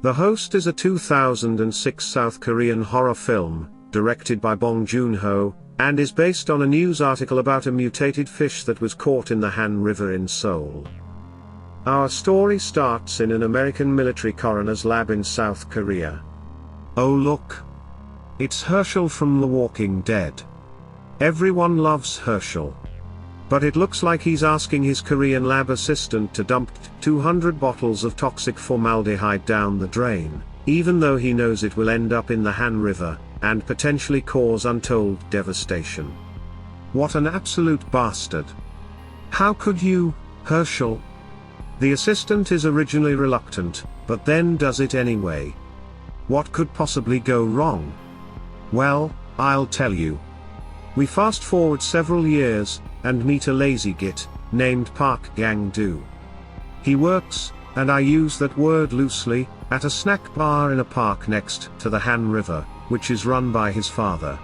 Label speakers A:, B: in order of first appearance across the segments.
A: The Host is a 2006 South Korean horror film, directed by Bong Joon-ho, and is based on a news article about a mutated fish that was caught in the Han River in Seoul. Our story starts in an American military coroner's lab in South Korea. Oh look! It's Herschel from The Walking Dead. Everyone loves Herschel. But it looks like he's asking his Korean lab assistant to dump 200 bottles of toxic formaldehyde down the drain, even though he knows it will end up in the Han River, and potentially cause untold devastation. What an absolute bastard. How could you, Herschel? The assistant is originally reluctant, but then does it anyway. What could possibly go wrong? Well, I'll tell you. We fast forward several years, and meet a lazy git, named Park Gang-do. He works, and I use that word loosely, at a snack bar in a park next to the Han River, which is run by his father.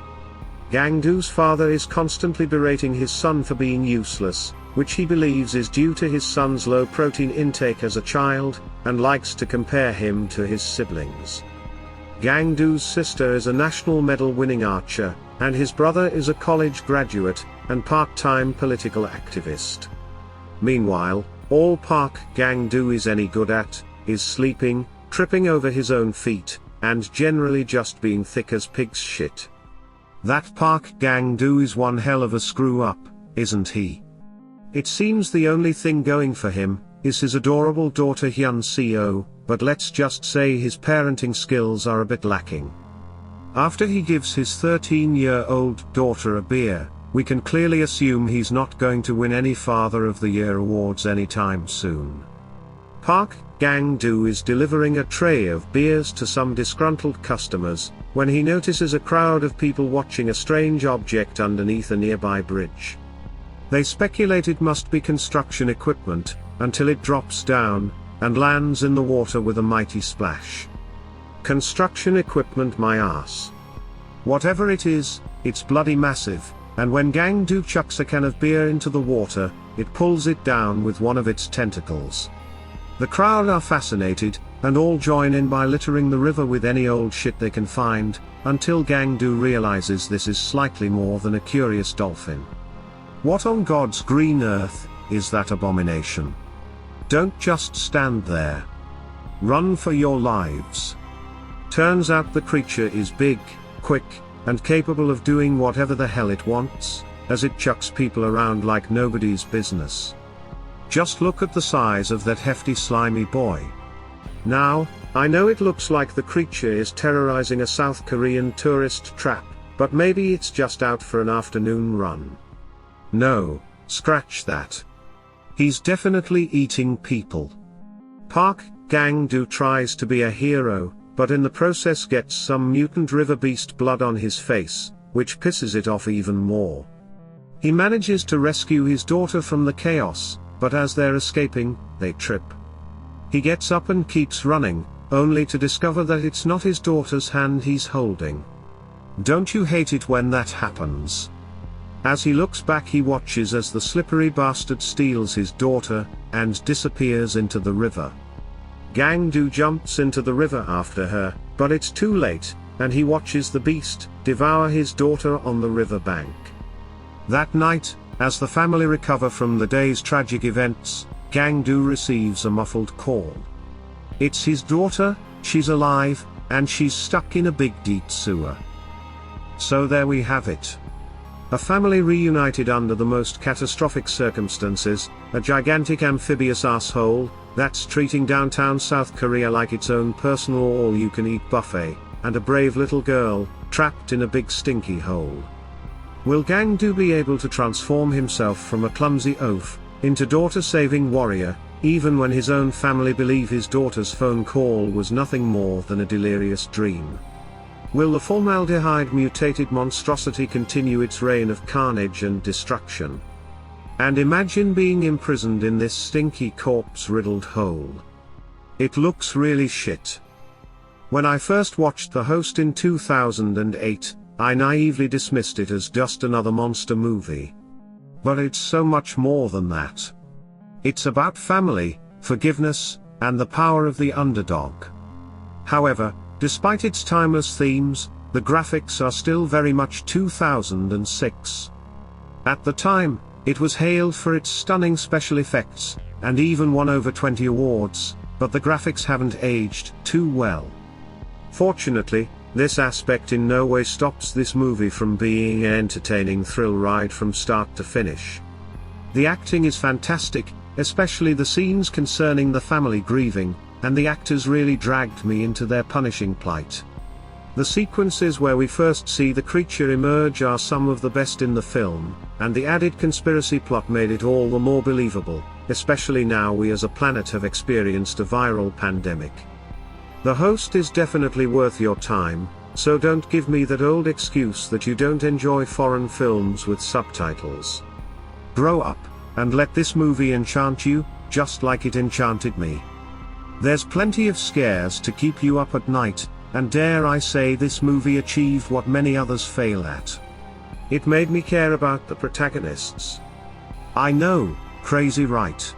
A: Gang-do's father is constantly berating his son for being useless, which he believes is due to his son's low protein intake as a child, and likes to compare him to his siblings. Gang-do's sister is a national medal-winning archer, and his brother is a college graduate, and part-time political activist. Meanwhile, all Park Gang-do is any good at, is sleeping, tripping over his own feet, and generally just being thick as pig's shit. That Park Gang-do is one hell of a screw-up, isn't he? It seems the only thing going for him is his adorable daughter Hyun-seo, but let's just say his parenting skills are a bit lacking. After he gives his 13-year-old daughter a beer, we can clearly assume he's not going to win any Father of the Year awards anytime soon. Park Gang-do is delivering a tray of beers to some disgruntled customers, when he notices a crowd of people watching a strange object underneath a nearby bridge. They speculate it must be construction equipment, until it drops down, and lands in the water with a mighty splash. Construction equipment, my ass. Whatever it is, it's bloody massive, and when Gang-do chucks a can of beer into the water, it pulls it down with one of its tentacles. The crowd are fascinated, and all join in by littering the river with any old shit they can find, until Gang-do realizes this is slightly more than a curious dolphin. What on God's green earth is that abomination? Don't just stand there. Run for your lives. Turns out the creature is big, quick, and capable of doing whatever the hell it wants, as it chucks people around like nobody's business. Just look at the size of that hefty slimy boy. Now, I know it looks like the creature is terrorizing a South Korean tourist trap, but maybe it's just out for an afternoon run. No, scratch that. He's definitely eating people. Park Gang-do tries to be a hero, but in the process gets some mutant river beast blood on his face, which pisses it off even more. He manages to rescue his daughter from the chaos, but as they're escaping, they trip. He gets up and keeps running, only to discover that it's not his daughter's hand he's holding. Don't you hate it when that happens? As he looks back, he watches as the slippery bastard steals his daughter, and disappears into the river. Gang-do jumps into the river after her, but it's too late, and he watches the beast devour his daughter on the river bank. That night, as the family recover from the day's tragic events, Gang-do receives a muffled call. It's his daughter, she's alive, and she's stuck in a big deep sewer. So there we have it. A family reunited under the most catastrophic circumstances, a gigantic amphibious asshole that's treating downtown South Korea like its own personal all-you-can-eat buffet, and a brave little girl, trapped in a big stinky hole. Will Gang-do be able to transform himself from a clumsy oaf into daughter-saving warrior, even when his own family believe his daughter's phone call was nothing more than a delirious dream? Will the formaldehyde-mutated monstrosity continue its reign of carnage and destruction? And imagine being imprisoned in this stinky corpse-riddled hole. It looks really shit. When I first watched The Host in 2008, I naively dismissed it as just another monster movie. But it's so much more than that. It's about family, forgiveness, and the power of the underdog. However, despite its timeless themes, the graphics are still very much 2006. At the time, it was hailed for its stunning special effects, and even won over 20 awards, but the graphics haven't aged too well. Fortunately, this aspect in no way stops this movie from being an entertaining thrill ride from start to finish. The acting is fantastic, especially the scenes concerning the family grieving, and the actors really dragged me into their punishing plight. The sequences where we first see the creature emerge are some of the best in the film, and the added conspiracy plot made it all the more believable, especially now we as a planet have experienced a viral pandemic. The Host is definitely worth your time, so don't give me that old excuse that you don't enjoy foreign films with subtitles. Grow up, and let this movie enchant you, just like it enchanted me. There's plenty of scares to keep you up at night, and dare I say this movie achieved what many others fail at. It made me care about the protagonists. I know, crazy right?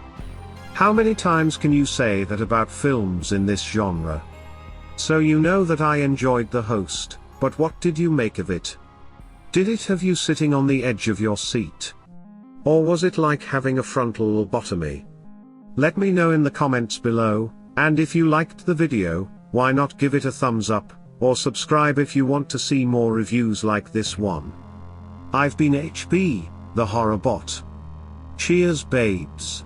A: How many times can you say that about films in this genre? So you know that I enjoyed The Host, but what did you make of it? Did it have you sitting on the edge of your seat? Or was it like having a frontal lobotomy? Let me know in the comments below, and if you liked the video, why not give it a thumbs up, or subscribe if you want to see more reviews like this one. I've been HB, the Horror Bot. Cheers babes.